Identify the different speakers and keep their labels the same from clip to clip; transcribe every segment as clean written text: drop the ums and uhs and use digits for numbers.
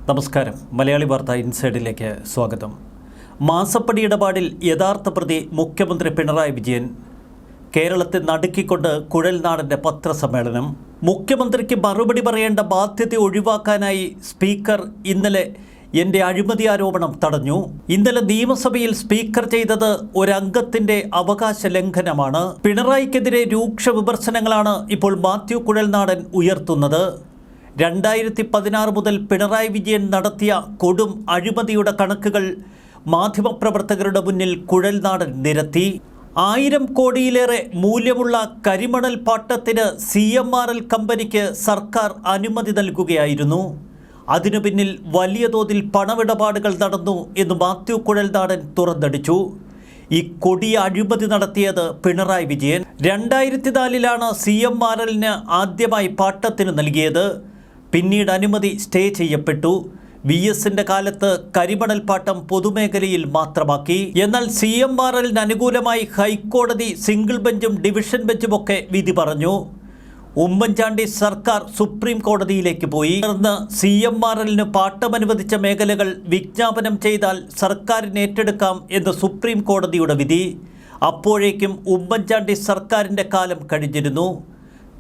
Speaker 1: നമസ്കാരം. മലയാളി വാർത്ത ഇൻസൈഡിലേക്ക് സ്വാഗതം. മാസപ്പടി ഇടപാടിൽ യഥാർത്ഥ പ്രതി മുഖ്യമന്ത്രി പിണറായി വിജയൻ. കേരളത്തെ നടുക്കിക്കൊണ്ട് കുഴൽനാടൻ്റെ പത്രസമ്മേളനം. മുഖ്യമന്ത്രിക്ക് മറുപടി പറയേണ്ട ബാധ്യത ഒഴിവാക്കാനായി സ്പീക്കർ ഇന്നലെ എൻ്റെ അഴിമതി ആരോപണം തടഞ്ഞു. ഇന്നലെ നിയമസഭയിൽ സ്പീക്കർ ചെയ്തത് ഒരംഗത്തിൻ്റെ അവകാശ ലംഘനമാണ്. പിണറായിക്കെതിരെ രൂക്ഷ വിമർശനങ്ങളാണ് ഇപ്പോൾ മാത്യു കുഴൽനാടൻ ഉയർത്തുന്നത്. 2016 മുതൽ പിണറായി വിജയൻ നടത്തിയ കൊടും അഴിമതിയുടെ കണക്കുകൾ മാധ്യമപ്രവർത്തകരുടെ മുന്നിൽ കുഴൽനാടൻ നിരത്തി. 1000 കോടിയിലേറെ മൂല്യമുള്ള കരിമണൽ പാട്ടത്തിന് CMRL കമ്പനിക്ക് സർക്കാർ അനുമതി നൽകുകയായിരുന്നു. അതിനു പിന്നിൽ വലിയ തോതിൽ പണമിടപാടുകൾ നടന്നു എന്ന് മാത്യു കുഴൽനാടൻ തുറന്നടിച്ചു. ഈ കൊടിയ അഴിമതി നടത്തിയത് പിണറായി വിജയൻ. 2004 CMRLന് ആദ്യമായി പാട്ടത്തിന് നൽകിയത്. പിന്നീട് അനുമതി സ്റ്റേ ചെയ്യപ്പെട്ടു. VSന്റെ കാലത്ത് കരിമണൽ പാട്ടം പൊതുമേഖലയിൽ മാത്രമാക്കി. എന്നാൽ CMRLന് അനുകൂലമായി ഹൈക്കോടതി സിംഗിൾ ബെഞ്ചും ഡിവിഷൻ ബെഞ്ചുമൊക്കെ വിധി പറഞ്ഞു. ഉമ്മൻചാണ്ടി സർക്കാർ സുപ്രീം കോടതിയിലേക്ക് പോയി. തുടർന്ന് CMRLന് പാട്ടം അനുവദിച്ച മേഖലകൾ വിജ്ഞാപനം ചെയ്താൽ സർക്കാരിന് ഏറ്റെടുക്കാം എന്ന് സുപ്രീം കോടതിയുടെ വിധി. അപ്പോഴേക്കും ഉമ്മൻചാണ്ടി സർക്കാരിൻ്റെ കാലം കഴിഞ്ഞിരുന്നു.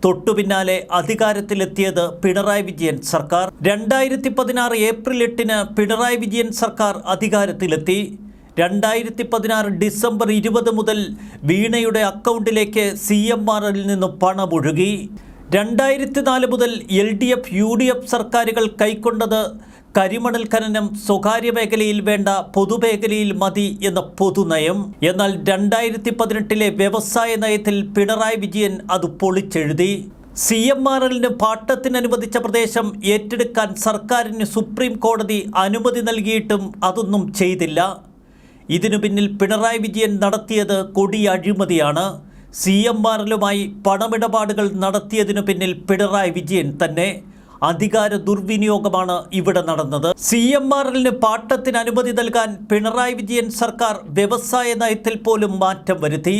Speaker 1: തൊട്ടു പിന്നാലെ അധികാരത്തിലെത്തിയത് പിണറായി വിജയൻ സർക്കാർ. 2016 ഏപ്രിൽ 8 പിണറായി വിജയൻ സർക്കാർ അധികാരത്തിലെത്തി. 2016 ഡിസംബർ 20 മുതൽ വീണയുടെ അക്കൗണ്ടിലേക്ക് CMRLൽ നിന്ന് പണമൊഴുകി. 2004 മുതൽ LDF UDF സർക്കാരുകൾ കൈക്കൊണ്ടത് കരിമണൽ ഖനനം സ്വകാര്യ മേഖലയിൽ വേണ്ട പൊതുമേഖലയിൽ മതി എന്ന പൊതുനയം. എന്നാൽ 2018 വ്യവസായ നയത്തിൽ പിണറായി വിജയൻ അത് പൊളിച്ചെഴുതി. CMRLന് പാട്ടത്തിന് അനുവദിച്ച പ്രദേശം ഏറ്റെടുക്കാൻ സർക്കാരിന് സുപ്രീം കോടതി അനുമതി നൽകിയിട്ടും അതൊന്നും ചെയ്തില്ല. ഇതിനു പിന്നിൽ പിണറായി വിജയൻ നടത്തിയത് കൊടിയ അഴിമതിയാണ്. CMRLുമായി പണമിടപാടുകൾ നടത്തിയതിനു പിന്നിൽ പിണറായി വിജയൻ തന്നെ. അധികാര ദുർവിനിയോഗമാണ് ഇവിടെ നടന്നത്. CMRLന് പാട്ടത്തിന് അനുമതി നൽകാൻ പിണറായി വിജയൻ സർക്കാർ വ്യവസായ നയത്തിൽ പോലും മാറ്റം വരുത്തി.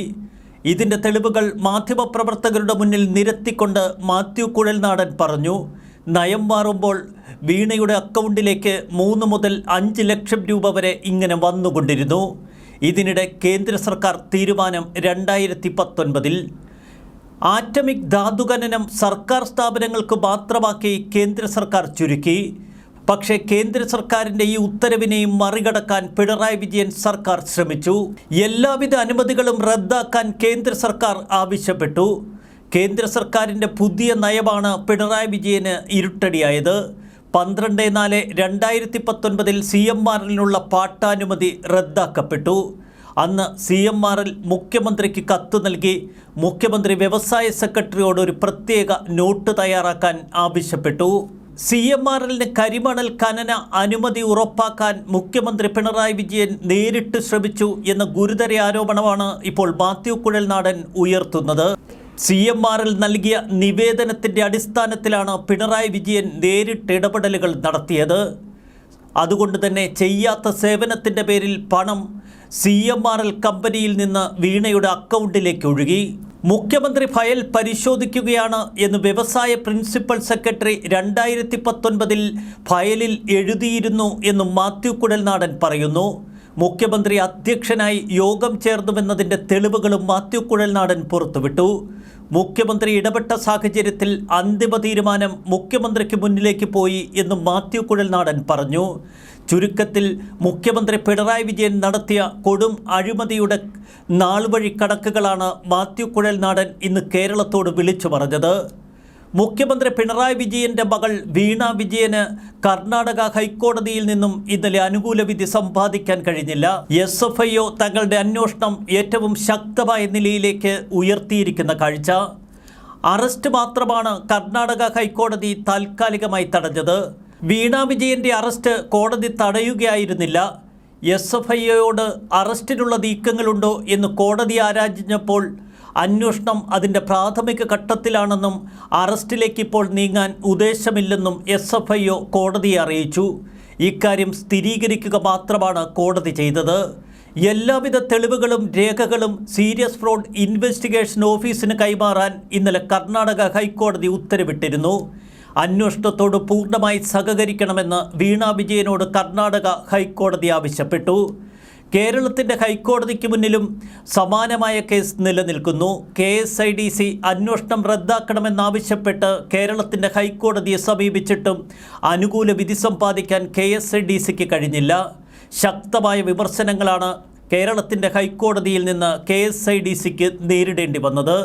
Speaker 1: ഇതിൻ്റെ തെളിവുകൾ മാധ്യമപ്രവർത്തകരുടെ മുന്നിൽ നിരത്തിക്കൊണ്ട് മാത്യു കുഴൽനാടൻ പറഞ്ഞു. നയം മാറുമ്പോൾ വീണയുടെ അക്കൗണ്ടിലേക്ക് 3 മുതൽ 5 ലക്ഷം രൂപ വരെ ഇങ്ങനെ വന്നുകൊണ്ടിരുന്നു. ഇതിനിടെ കേന്ദ്ര സർക്കാർ തീരുമാനം 2019 ആറ്റമിക് ധാതുഖനനം സർക്കാർ സ്ഥാപനങ്ങൾക്ക് മാത്രമാക്കി കേന്ദ്ര സർക്കാർ ചുരുക്കി. പക്ഷേ കേന്ദ്ര സർക്കാരിൻ്റെ ഈ ഉത്തരവിനെയും മറികടക്കാൻ പിണറായി വിജയൻ സർക്കാർ ശ്രമിച്ചു. എല്ലാവിധ അനുമതികളും റദ്ദാക്കാൻ കേന്ദ്ര സർക്കാർ ആവശ്യപ്പെട്ടു. കേന്ദ്ര സർക്കാരിൻ്റെ പുതിയ നയമാണ് പിണറായി വിജയന് ഇരുട്ടടിയായത്. 12/4/2019 CMRLനുള്ള പാട്ടാനുമതി റദ്ദാക്കപ്പെട്ടു. അന്ന് CMRL മുഖ്യമന്ത്രിക്ക് കത്ത് നൽകി. മുഖ്യമന്ത്രി വ്യവസായ സെക്രട്ടറിയോട് ഒരു പ്രത്യേക നോട്ട് തയ്യാറാക്കാൻ ആവശ്യപ്പെട്ടു. CMRLന് കരിമണൽ ഖനന അനുമതി ഉറപ്പാക്കാൻ മുഖ്യമന്ത്രി പിണറായി വിജയൻ നേരിട്ട് ശ്രമിച്ചു എന്ന ഗുരുതര ആരോപണമാണ് ഇപ്പോൾ മാത്യു കുഴൽനാടൻ ഉയർത്തുന്നത്. CMRL നൽകിയ നിവേദനത്തിൻ്റെ അടിസ്ഥാനത്തിലാണ് പിണറായി വിജയൻ നേരിട്ട് ഇടപെടലുകൾ നടത്തിയത്. അതുകൊണ്ട് തന്നെ ചെയ്യാത്ത സേവനത്തിൻ്റെ പേരിൽ പണം CMRL കമ്പനിയിൽ നിന്ന് വീണയുടെ അക്കൗണ്ടിലേക്ക് ഒഴുകി. മുഖ്യമന്ത്രി ഫയൽ പരിശോധിക്കുകയാണ് എന്ന് വ്യവസായ പ്രിൻസിപ്പൽ സെക്രട്ടറി 2019 ഫയലിൽ എഴുതിയിരുന്നു എന്നും മാത്യു കുഴൽനാടൻ പറയുന്നു. മുഖ്യമന്ത്രി അധ്യക്ഷനായി യോഗം ചേർന്നുവെന്നതിൻ്റെ തെളിവുകളും മാത്യു കുഴൽനാടൻ പുറത്തുവിട്ടു. മുഖ്യമന്ത്രി ഇടപെട്ട സാഹചര്യത്തിൽ അന്തിമ തീരുമാനം മുഖ്യമന്ത്രിക്ക് മുന്നിലേക്ക് പോയി എന്നും മാത്യു കുഴൽനാടൻ പറഞ്ഞു. ചുരുക്കത്തിൽ മുഖ്യമന്ത്രി പിണറായി വിജയൻ നടത്തിയ കൊടും അഴിമതിയുടെ നാൾവഴി കണക്കുകളാണ് മാത്യു കുഴൽനാടൻ ഇന്ന് കേരളത്തോട് വിളിച്ചു പറഞ്ഞത്. മുഖ്യമന്ത്രി പിണറായി വിജയൻ്റെ മകൾ വീണ വിജയന് കർണാടക ഹൈക്കോടതിയിൽ നിന്നും ഇന്നലെ അനുകൂല വിധി സമ്പാദിക്കാൻ കഴിഞ്ഞില്ല. SFIO തങ്ങളുടെ അന്വേഷണം ഏറ്റവും ശക്തമായ നിലയിലേക്ക് ഉയർത്തിയിരിക്കുന്ന കാഴ്ച. അറസ്റ്റ് മാത്രമാണ് കർണാടക ഹൈക്കോടതി താൽക്കാലികമായി തടഞ്ഞത്. വീണ വിജയൻ്റെ അറസ്റ്റ് കോടതി തടയുകയായിരുന്നില്ല. SFIOയോട് അറസ്റ്റിനുള്ള നീക്കങ്ങളുണ്ടോ എന്ന് കോടതി ആരാഞ്ഞപ്പോൾ അന്വേഷണം അതിൻ്റെ പ്രാഥമിക ഘട്ടത്തിലാണെന്നും അറസ്റ്റിലേക്ക് ഇപ്പോൾ നീങ്ങാൻ ഉദ്ദേശമില്ലെന്നും SFIO കോടതിയെ അറിയിച്ചു. ഇക്കാര്യം സ്ഥിരീകരിക്കുക മാത്രമാണ് കോടതി ചെയ്തത്. എല്ലാവിധ തെളിവുകളും രേഖകളും സീരിയസ് ഫ്രോഡ് ഇൻവെസ്റ്റിഗേഷൻ ഓഫീസിന് കൈമാറാൻ ഇന്നലെ കർണാടക ഹൈക്കോടതി ഉത്തരവിട്ടിരുന്നു. അന്വേഷണത്തോട് പൂർണ്ണമായി സഹകരിക്കണമെന്ന് വീണ വിജയനോട് കർണാടക ഹൈക്കോടതി ആവശ്യപ്പെട്ടു. കേരളത്തിൻ്റെ ഹൈക്കോടതിക്ക് മുന്നിലും സമാനമായ കേസ് നിലനിൽക്കുന്നു. KSIDC അന്വേഷണം റദ്ദാക്കണമെന്നാവശ്യപ്പെട്ട് കേരളത്തിൻ്റെ ഹൈക്കോടതിയെ സമീപിച്ചിട്ടും അനുകൂല വിധി സമ്പാദിക്കാൻ KSIDCക്ക് കഴിഞ്ഞില്ല. ശക്തമായ വിമർശനങ്ങളാണ് കേരളത്തിൻ്റെ ഹൈക്കോടതിയിൽ നിന്ന് KSIDCക്ക് നേരിടേണ്ടി വന്നത്.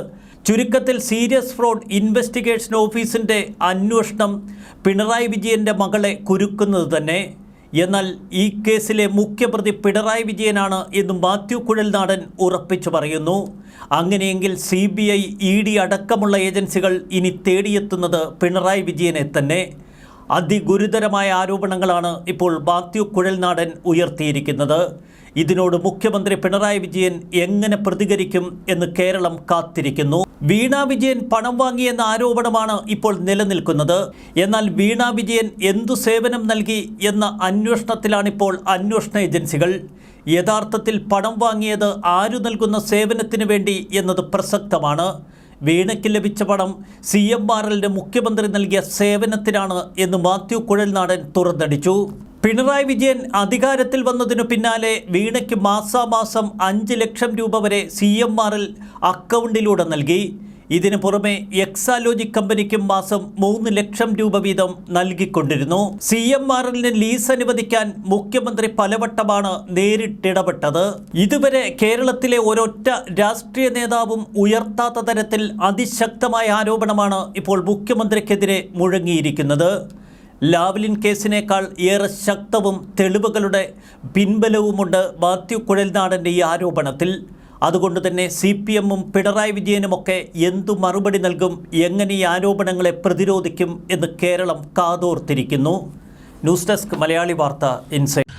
Speaker 1: ചുരുക്കത്തിൽ സീരിയസ് ഫ്രോഡ് ഇൻവെസ്റ്റിഗേഷൻ ഓഫീസിൻ്റെ അന്വേഷണം പിണറായി വിജയൻ്റെ മകളെ കുരുക്കുന്നത് തന്നെ. എന്നാൽ ഈ കേസിലെ മുഖ്യപ്രതി പിണറായി വിജയനാണ് എന്ന് മാത്യു കുഴൽനാടൻ ഉറപ്പിച്ചു പറയുന്നു. അങ്ങനെയെങ്കിൽ CBI, ED അടക്കമുള്ള ഏജൻസികൾ ഇനി തേടിയെത്തുന്നത് പിണറായി വിജയനെ തന്നെ. അതിഗുരുതരമായ ആരോപണങ്ങളാണ് ഇപ്പോൾ മാത്യു കുഴൽനാടൻ ഉയർത്തിയിരിക്കുന്നത്. ഇതിനോട് മുഖ്യമന്ത്രി പിണറായി വിജയൻ എങ്ങനെ പ്രതികരിക്കും എന്ന് കേരളം കാത്തിരിക്കുന്നു. വീണ വിജയൻ പണം വാങ്ങിയെന്ന ആരോപണമാണ് ഇപ്പോൾ നിലനിൽക്കുന്നത്. എന്നാൽ വീണ വിജയൻ എന്തു സേവനം നൽകി എന്ന അന്വേഷണത്തിലാണിപ്പോൾ അന്വേഷണ ഏജൻസികൾ. യഥാർത്ഥത്തിൽ പണം വാങ്ങിയത് ആരു നൽകുന്ന സേവനത്തിന് വേണ്ടി എന്നത് പ്രസക്തമാണ്. വീണയ്ക്ക് ലഭിച്ച പണം CMRLന് മുഖ്യമന്ത്രി നൽകിയ സേവനത്തിനാണ് എന്ന് മാത്യു കുഴൽനാടൻ തുറന്നടിച്ചു. പിണറായി വിജയൻ അധികാരത്തിൽ വന്നതിനു പിന്നാലെ വീണയ്ക്ക് മാസാമാസം 5 ലക്ഷം രൂപ വരെ CMRL അക്കൗണ്ടിലൂടെ നൽകി. ഇതിനു പുറമെ എക്സാലോജി കമ്പനിക്കും മാസം 3 ലക്ഷം രൂപ വീതം നൽകിക്കൊണ്ടിരുന്നു. CMRLന് ലീസ് അനുവദിക്കാൻ മുഖ്യമന്ത്രി പലവട്ടമാണ് നേരിട്ടിടപെട്ടത്. ഇതുവരെ കേരളത്തിലെ ഒരൊറ്റ രാഷ്ട്രീയ നേതാവും ഉയർത്താത്ത തരത്തിൽ അതിശക്തമായ ആരോപണമാണ് ഇപ്പോൾ മുഖ്യമന്ത്രിക്കെതിരെ മുഴങ്ങിയിരിക്കുന്നത്. ലാവ്ലിൻ കേസിനേക്കാൾ ഏറെ ശക്തവും തെളിവുകളുടെ പിൻബലവുമുണ്ട് മാത്യു കുഴൽനാടൻ്റെ ഈ ആരോപണത്തിൽ. അതുകൊണ്ട് തന്നെ CPMും പിണറായി വിജയനുമൊക്കെ എന്തു മറുപടി നൽകും, എങ്ങനെ ഈ ആരോപണങ്ങളെ പ്രതിരോധിക്കും എന്ന് കേരളം കാതോർത്തിരിക്കുന്നു. ന്യൂസ് ഡെസ്ക് മലയാളി വാർത്ത ഇൻസൈറ്റ്.